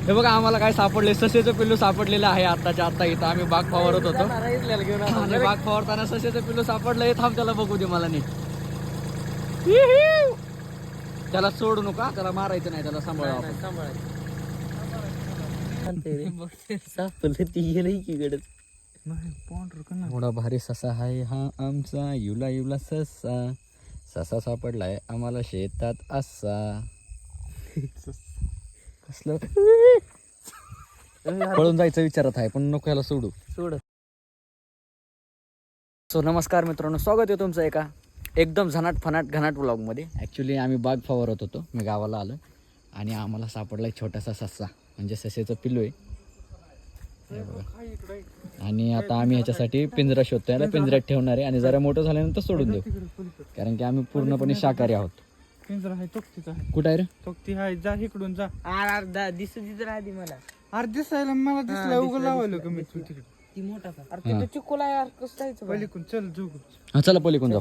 हे बघा आम्हाला काय सापडले, ससेचं पिल्लू सापडलेलं आहे आत्ताच्या आत्ता इथं. आम्ही बाग फवारत होतो आणि बाग फवारताना ससेचं पिल्लू सापडलंय. थांब त्याला बघू दे मला नीट. त्याला सोडू नका, त्याला मारायचं नाही, त्याला सांभाळा. एवढा भारी ससा आहे हा आमचा, युला युला ससा. ससा सापडलाय आम्हाला शेतात असा. कसलं पळून जायचं विचारत आहे पण नको याला सोडू. सो नमस्कार मित्रांनो, स्वागत आहे तुमचं एका एकदम झनाट फनाट घनाट व्लॉगमध्ये. ॲक्च्युली आम्ही बाग फवारत होतो, मी गावाला आलो आणि आम्हाला सापडला एक छोटासा ससा, म्हणजे ससेचं पिल्लू आहे. आणि आता आम्ही ह्याच्यासाठी पिंजरा शोधतो, याला पिंजऱ्यात ठेवणार आहे आणि जरा मोठं झाल्यानंतर सोडून देऊ, कारण की आम्ही पूर्णपणे शाकाहारी आहोत. पिंजरा आहे तोक्तीचा. कुठं आहे रे? तोक्ती आहे, जा इकडून जा. अर्धा दिसत राहते मला. अरे दिसायला मला दिसला, उगा लावायला कमी ती मोठा का? अरे तिथं चिकोला यार, कसं जायचं? पलीकडून चल झोप. हा चला पलीकडून जाऊ.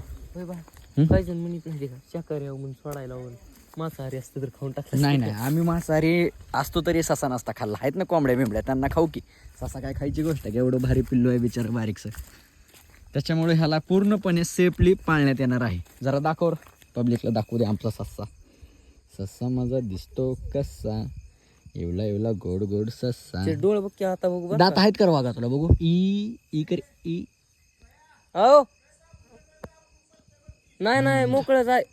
काही जण म्हणत नाही का शाकाहारी म्हणून सोडायला मांसाहारी असतं तर खाऊन टाकलं. नाही नाही, आम्ही मांसाहारी असतो तरी ससा नसता खाल्ला. आहेत ना कोंबड्या बिंबड्या, त्यांना खाऊ की. ससा काय खायची गोष्ट आहे? एवढं भारी पिल्लू आहे बिचारं बारीकसं. त्याच्यामुळे ह्याला पूर्णपणे सेफली पाळण्यात येणार आहे. जरा दाखव पब्लिकला, दाखवू दे आमचा ससा. ससा माझा दिसतो कसा, एवढा एवढा गोड गोड ससा. डोळ बघ की आता बघू. दात आहेत का वागा तुला? बघू. ई कर ई. हो नाही मोकळं जाय.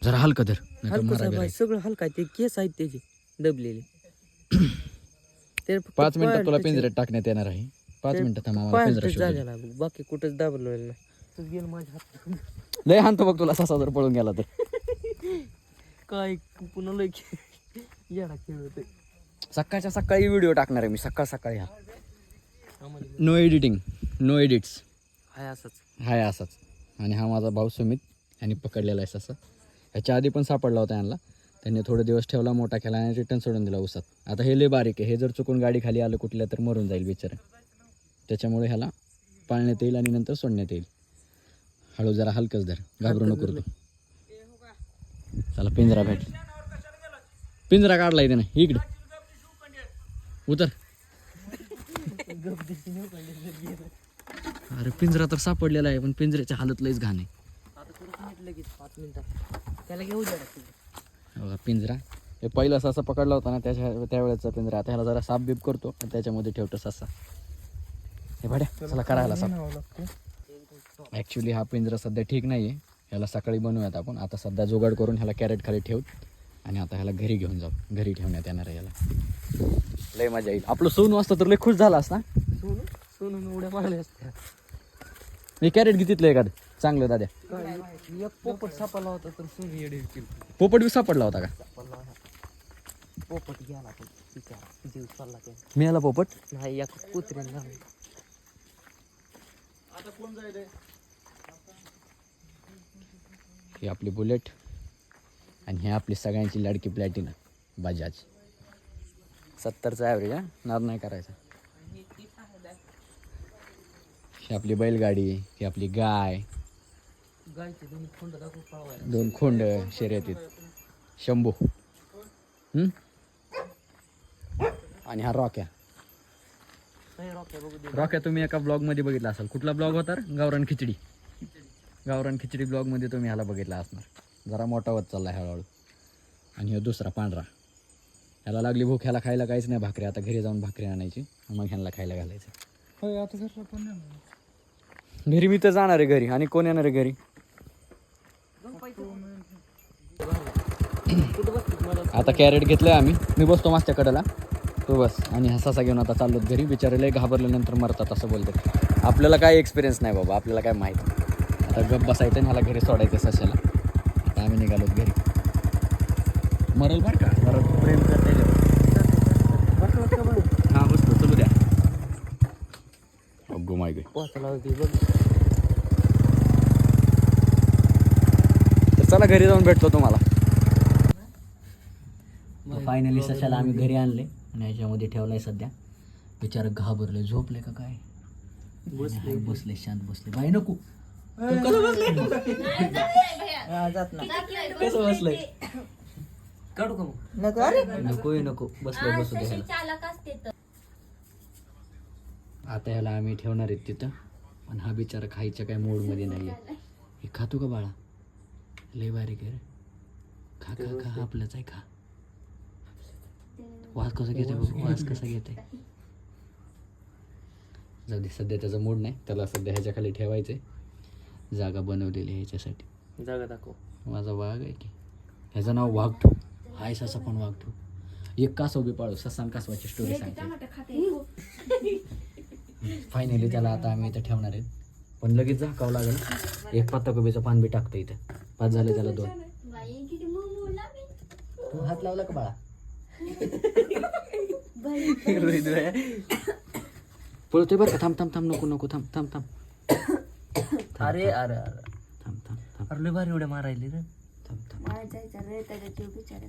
जरा हलकं धर, हलकं सगळं हलका आहे. ते केस आहेत त्याचे दबलेले. 5 मिनिटात तुला पिंजऱ्यात टाकण्यात येणार आहे. 5 मिनिटं थांबा, मला पिंजरा शोधू दे. बाकी कुठंच दाबलेलं नाही. गेलं माझ्या हात. लय हाणतो बघ तुला ससा जर पळून गेला तर. काय पुन्हा लय येडा खेळ होते. सकाळच्या सकाळी व्हिडिओ टाकणार आहे मी, सकाळ सकाळी. हा नो एडिटिंग, नो एडिट्स, हाय असंच. हाय असाच. आणि हा माझा भाऊ सुमित, यांनी पकडलेला आहे ससा. ह्याच्या आधी पण सापडला होता यांना. त्यांनी थोडे दिवस ठेवला, मोठा केला आणि रिटर्न सोडून दिला उसात. आता हे लय बारीक आहे, हे जर चुकून गाडी खाली आलं कुठल्या तर मरून जाईल बिचारा. त्याच्यामुळे ह्याला पाळण्यात येईल आणि नंतर सोडण्यात येईल. हळू जरा हलकच धर, घाबरू नको तू. चला पिंजरा भेट, पिंजरा काढला इथे ना, इकडे उतर. अरे पिंजरा तर सापडलेला आहे पण पिंजऱ्याच्या हालत लयच घाण आहे. लगेच 5 मिनिटात त्याला घेऊ द्या. बघा पिंजरा, हे पहिला ससा पकडला होता ना त्यावेळेचा पिंजरा. आता ह्याला जरा साफ बीप करतो आणि त्याच्यामध्ये ठेवतो ससा. हे भाड्या चला करायला साफ. ॲक्च्युली हा पिंजरा सध्या ठीक नाही आहे, ह्याला सकाळी बनवूयात आपण. आता सध्या जुगाड करून ह्याला कॅरेट खाली ठेवू आणि आता ह्याला घरी घेऊन जाऊ. घरी ठेवण्यात येणार आहे याला. लय मजा येईल. आपलं सोनू असतं तर लय खुश झाला असता. सोनून उड्या मारल्या असत्या. मी कॅरेट घेतलं एखादं चांगलं दाद्या. एक पोपट सापडला होता तर सोनी येडे केली. पोपट बी सापडला होता का? पोपट गेला पण जीव चालला त्या. मिळाला पोपट? नाही, एक कुत्रीने लावली. ही आपली बुलेट आणि ही आपली सगळ्यांची लाडकी प्लॅटिना बजाज. 70चा ॲव्हरेज. हा नाद नाही करायचा. ही आपली बैलगाडी, ही आपली गाय, गायचे 2 खोंड दाखवू पळवायला. 2 खोंड शर्यतीत. शंभू आणि हा रॉक्या. रॉक्या तुम्ही एका ब्लॉगमध्ये बघितला असाल. कुठला ब्लॉग होता? गावरान खिचडी. गावरान खिचडी ब्लॉगमध्ये तुम्ही ह्याला बघितला असणार. जरा मोठा होत चालला हळूहळू. आणि हा दुसरा पांढरा, ह्याला लागली भूक, ह्याला खायला काहीच नाही भाकरी. आता घरी जाऊन भाकरी आणायची, मग ह्याला खायला घालायचं. होय, आता घरला पण नाही. घरी मी तर जाणार आहे घरी. आणि कोण येणार आहे घरी? आता कॅरेट घेतलंय आम्ही, मी बसतो मागच्या कडेला, तो बस. आणि हा ससा घेऊन आता चाललो घरी. बिचारे लय घाबरल्यानंतर मरतात असं बोलतात. आपल्याला काय एक्सपिरियन्स नाही बाबा, आपल्याला काय माहीत. आता गप बसायचं आणि ह्याला घरी सोडायचं सशाला. आता आम्ही निघालो घरी. मरल बरं का, जरा प्रेम करता येईल. हां बसतो, चलू द्या. अगो माय गे. तर चला घरी जाऊन भेटतो तुम्हाला. फायनली सशाला आम्ही घरी आणले आणि ह्याच्यामध्ये ठेवलाय सध्या. बिचारा घाबरले, झोपले का काय? बसले शांत बसले. बाई नको कसं बसलंय? काढू का मग नको अरे नको बसलो बसू दे ह्याला. चालक असते तर आता ह्याला आम्ही ठेवणार आहेत तिथं. पण हा बिचारा खायच्या काय मूडमध्ये नाही आहे. हे खातो का बाळा? लय बारीक आहे रे. खा खा खा आपलंच आहे, खा. वास कसा घेते बघ, वास कसा घेते. जाऊ दे, सध्या त्याचा मूड नाही. त्याला सध्या ह्याच्या खाली ठेवायचंय. जागा बनवलेली आहे ह्याच्यासाठी. जागा दाखव. माझा वाघ आहे की. ह्याचं नाव वाघठू. हाय ससा पण वाघठू. एक कासव बी पाळू. ससा आणि कासवाची स्टोरी सांगते. फायनली त्याला आता आम्ही इथं ठेवणार आहे. पण लगेच झाकावं लागेल. एक पत्ताकोबीचं पान बी टाकतं इथं. 5 झाले त्याला 2. तू हात लावला का बाळा? पळतोय बरं का. थांब नको थांब. अरे अरे अरे थांब. अरे लय भारी उड्या मारायली रे. थांब. मला जायचं रे त्याच्या जीव बिचारा.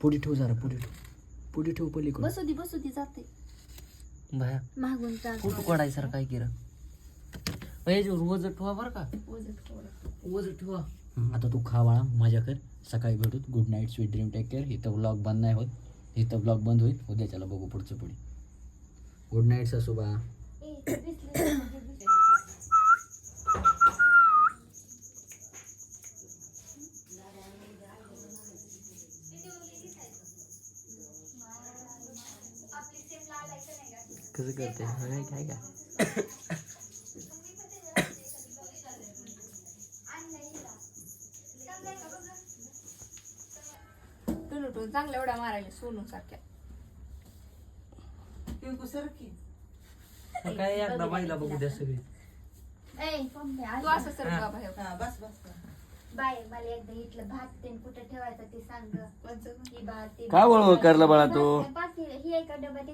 पुढे ठेव जरा, पुढे ठेव पलीकडे. बसू दे जाते बाया मागून फोटो काढायसारखं काय केलं. वजन ठेवा बरं का. वजन ठेवा. आता तू खा बाळा, मजा कर. सकाळी भेटू. Good night, sweet dream, take care. इथं ब्लॉग बंद नाही होत. इथं ब्लॉग बंद होईल. उद्याच्याला बघू पुढचं पुढे. गुड नाईट सासूबा. कसं करते काय का चांगल्या उड्या मारायला सोनू सारख्या. काय एकदा बाईला बघू द्या सगळी. तू असं सर बाबा हे. बस बाय मला एकदा इथलं भात ते कुठे ठेवायचं ते सांग. ही भात काय वळवळ करला बाळा तू? ही एका डब्यात